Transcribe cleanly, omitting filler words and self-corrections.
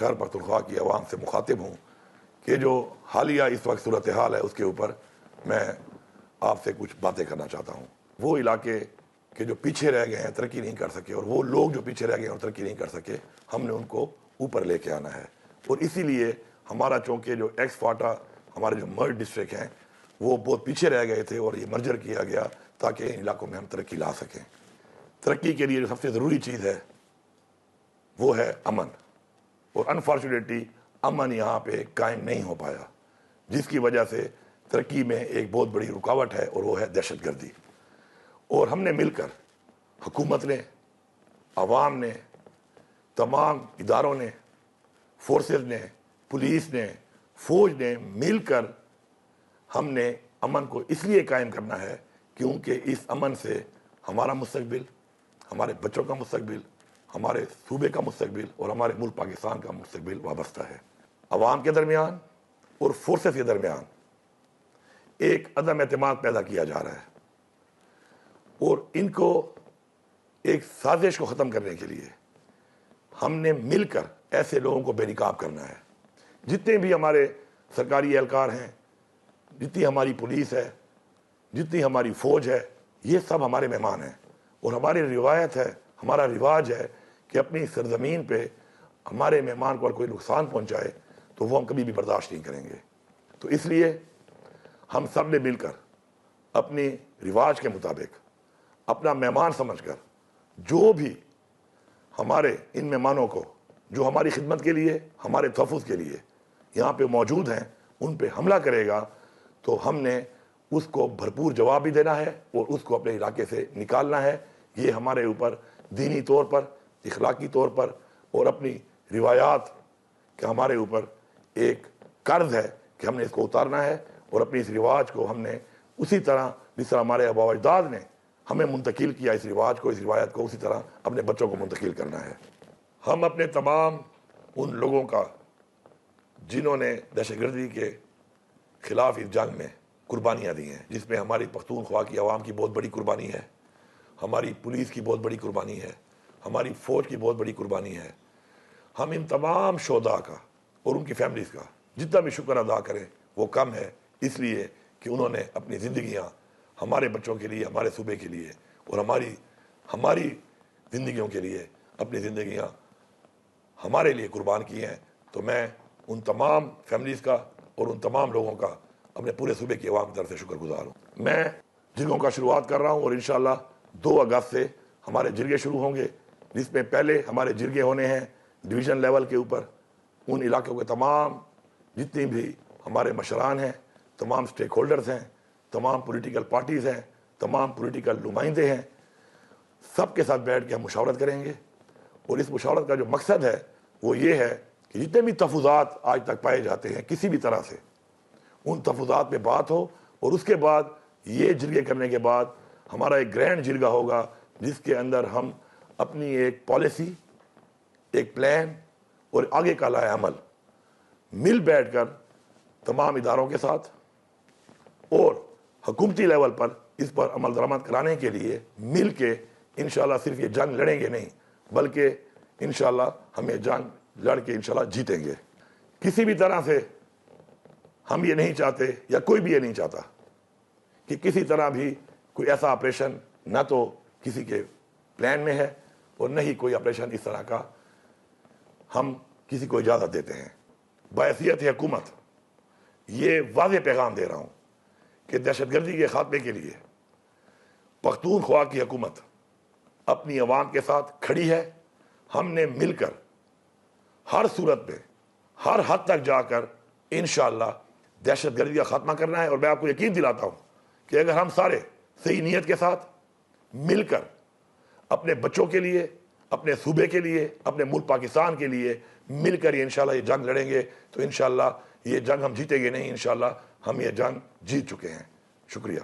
خیر پختونخوا کی عوام سے مخاطب ہوں کہ جو حالیہ اس وقت صورتحال ہے اس کے اوپر میں آپ سے کچھ باتیں کرنا چاہتا ہوں۔ وہ علاقے کہ جو پیچھے رہ گئے ہیں، ترقی نہیں کر سکے، اور وہ لوگ جو پیچھے رہ گئے ہیں اور ترقی نہیں کر سکے، ہم نے ان کو اوپر لے کے آنا ہے۔ اور اسی لیے ہمارا چونکہ جو ایکس فاٹا ہمارے جو مرج ڈسٹرکٹ ہیں وہ بہت پیچھے رہ گئے تھے، اور یہ مرجر کیا گیا تاکہ ان علاقوں میں ہم ترقی لا سکیں۔ ترقی کے لیے جو سب سے ضروری چیز ہے وہ ہے امن، اور انفارچونیٹلی امن یہاں پہ قائم نہیں ہو پایا، جس کی وجہ سے ترقی میں ایک بہت بڑی رکاوٹ ہے، اور وہ ہے دہشت گردی۔ اور ہم نے مل کر، حکومت نے، عوام نے، تمام اداروں نے، فورسز نے، پولیس نے، فوج نے مل کر ہم نے امن کو اس لیے قائم کرنا ہے کیونکہ اس امن سے ہمارا مستقبل، ہمارے بچوں کا مستقبل، ہمارے صوبے کا مستقبل اور ہمارے ملک پاکستان کا مستقبل وابستہ ہے۔ عوام کے درمیان اور فورسز کے درمیان ایک عدم اعتماد پیدا کیا جا رہا ہے، اور ان کو ایک سازش کو ختم کرنے کے لیے ہم نے مل کر ایسے لوگوں کو بے نقاب کرنا ہے۔ جتنے بھی ہمارے سرکاری اہلکار ہیں، جتنی ہماری پولیس ہے، جتنی ہماری فوج ہے، یہ سب ہمارے مہمان ہیں، اور ہماری روایت ہے، ہمارا رواج ہے کہ اپنی سرزمین پہ ہمارے مہمان کو اگر کوئی نقصان پہنچائے تو وہ ہم کبھی بھی برداشت نہیں کریں گے۔ تو اس لیے ہم سب نے مل کر اپنی رواج کے مطابق، اپنا مہمان سمجھ کر، جو بھی ہمارے ان مہمانوں کو جو ہماری خدمت کے لیے، ہمارے تحفظ کے لیے یہاں پہ موجود ہیں، ان پہ حملہ کرے گا تو ہم نے اس کو بھرپور جواب بھی دینا ہے اور اس کو اپنے علاقے سے نکالنا ہے۔ یہ ہمارے اوپر دینی طور پر، اخلاقی طور پر اور اپنی روایات کہ ہمارے اوپر ایک قرض ہے کہ ہم نے اس کو اتارنا ہے، اور اپنی اس رواج کو ہم نے اسی طرح جس طرح ہمارے آباء و اجداد نے ہمیں منتقل کیا اس رواج کو، اس روایت کو، اسی طرح اپنے بچوں کو منتقل کرنا ہے۔ ہم اپنے تمام ان لوگوں کا جنہوں نے دہشت گردی کے خلاف اس جنگ میں قربانیاں دی ہیں، جس میں ہماری پختونخوا کی عوام کی بہت بڑی قربانی ہے، ہماری پولیس کی بہت بڑی قربانی ہے، ہماری فوج کی بہت بڑی قربانی ہے، ہم ان تمام شہداء کا اور ان کی فیملیز کا جتنا بھی شکر ادا کریں وہ کم ہے، اس لیے کہ انہوں نے اپنی زندگیاں ہمارے بچوں کے لیے، ہمارے صوبے کے لیے اور ہماری زندگیوں کے لیے اپنی زندگیاں ہمارے لیے قربان کی ہیں۔ تو میں ان تمام فیملیز کا اور ان تمام لوگوں کا اپنے پورے صوبے کی عوام کی طرف سے شکر گزار ہوں۔ میں جرگوں کا شروعات کر رہا ہوں، اور انشاءاللہ 2 اگست سے ہمارے جرگے شروع ہوں گے، جس میں پہلے ہمارے جرگے ہونے ہیں ڈویژن لیول کے اوپر۔ ان علاقوں کے تمام جتنی بھی ہمارے مشران ہیں، تمام سٹیک ہولڈرز ہیں، تمام پولیٹیکل پارٹیز ہیں، تمام پولیٹیکل نمائندے ہیں، سب کے ساتھ بیٹھ کے ہم مشاورت کریں گے، اور اس مشاورت کا جو مقصد ہے وہ یہ ہے کہ جتنے بھی تحفظات آج تک پائے جاتے ہیں کسی بھی طرح سے، ان تحفظات پہ بات ہو، اور اس کے بعد یہ جرگے کرنے کے بعد ہمارا ایک گرینڈ جرگہ ہوگا جس کے اندر ہم اپنی ایک پالیسی، ایک پلان اور آگے کا لائحہ عمل مل بیٹھ کر تمام اداروں کے ساتھ اور حکومتی لیول پر اس پر عمل درآمد کرانے کے لیے مل کے انشاءاللہ صرف یہ جنگ لڑیں گے نہیں، بلکہ انشاءاللہ ہم یہ جنگ لڑ کے انشاءاللہ جیتیں گے۔ کسی بھی طرح سے ہم یہ نہیں چاہتے، یا کوئی بھی یہ نہیں چاہتا کہ کسی طرح بھی کوئی ایسا آپریشن نہ تو کسی کے پلان میں ہے اور نہ ہی کوئی آپریشن اس طرح کا ہم کسی کو اجازت دیتے ہیں۔ بحیثیت حکومت یہ واضح پیغام دے رہا ہوں کہ دہشت گردی کے خاتمے کے لیے پختونخوا کی حکومت اپنی عوام کے ساتھ کھڑی ہے۔ ہم نے مل کر ہر صورت میں، ہر حد تک جا کر انشاءاللہ دہشت گردی کا خاتمہ کرنا ہے، اور میں آپ کو یقین دلاتا ہوں کہ اگر ہم سارے صحیح نیت کے ساتھ مل کر اپنے بچوں کے لیے، اپنے صوبے کے لیے، اپنے ملک پاکستان کے لیے مل کر یہ انشاءاللہ یہ جنگ لڑیں گے تو انشاءاللہ یہ جنگ ہم جیتیں گے نہیں، انشاءاللہ ہم یہ جنگ جیت چکے ہیں۔ شکریہ۔